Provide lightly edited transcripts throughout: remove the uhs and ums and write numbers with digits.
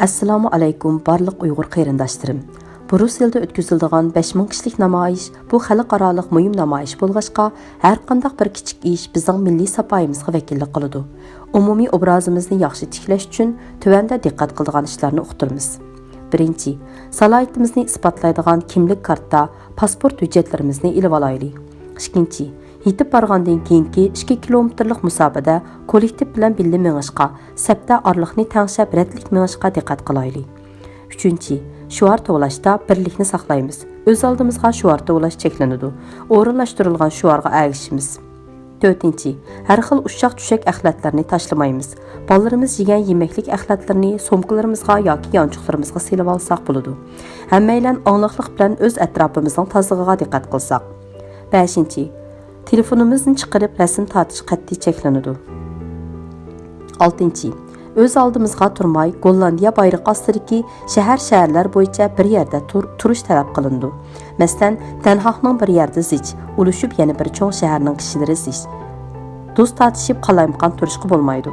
Assalomu alaykum barliq Uyg'ur qarindoshlarım. Bruselda o'tkaziladigan 5000 kishilik namoyish bu xalqaro muhim namoyish bo'lg'achqa, har qanday bir kichik ish bizning milliy sapoyimizga vakillik qiladi. Umumiy obrazimizni yaxshi tiklash uchun tuvanda diqqat qiladigan ishlarni uqtiramiz. Birinchi, salohiyatimizni isbotlaydigan kimlik karta, pasport hujjatlarimizni ilib olaylik. Ikkinchi, yetib borgandan keyingi 2 kilometrlik musobada kollektiv bilan birga mengishqa, sapda orliqni tangshab ratlik mengishqa diqqat qilaylik. Uchinchi, shuar to'lashda birlikni saqlaymiz. O'z oldimizga shuar to'lash cheklanadi. O'rinlashtirilgan shuarga ergishimiz. To'rtinchi, har xil ushshaq-tushak axlatlarni tashlamaymiz. Bolalarimiz yegan yemeklik axlatlarni somkalarimizga yoki yanchuqlarimizga silib olsak bo'ladi. Hammaylar angliqlik bilan o'z atrofimizning tozaligiga diqqat qilsak. 5. Telefonimizni chiqarib rasm tortish qat'iy cheklanadi. 6. O'z oldimizga turmay Gollandiya bayrog'i ostidagi shahar-shaharlar bo'yicha bir yerda turish talab qilindi. Masalan, Tanhoqning bir yerda zich, ulashib yana bir cho'ng shaharning kishilari zich. Do'st tortishib qalaymqan turishga bo'lmaydi.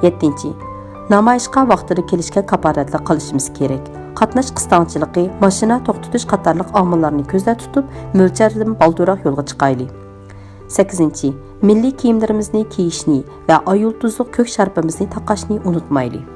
7. Namoyishga vaqtida kelishga kaporatlik qilishimiz kerak. Qatnash qistonchiligi, mashina to'xtatish qatorliq omillarni ko'zda tutib, mo'ljaldan balduroq yo'lga chiqaylik. 8. Milliy kiyimlarimizni kiyishni va oy yulduzli ko'k sharpamizni taqashni unutmaylik.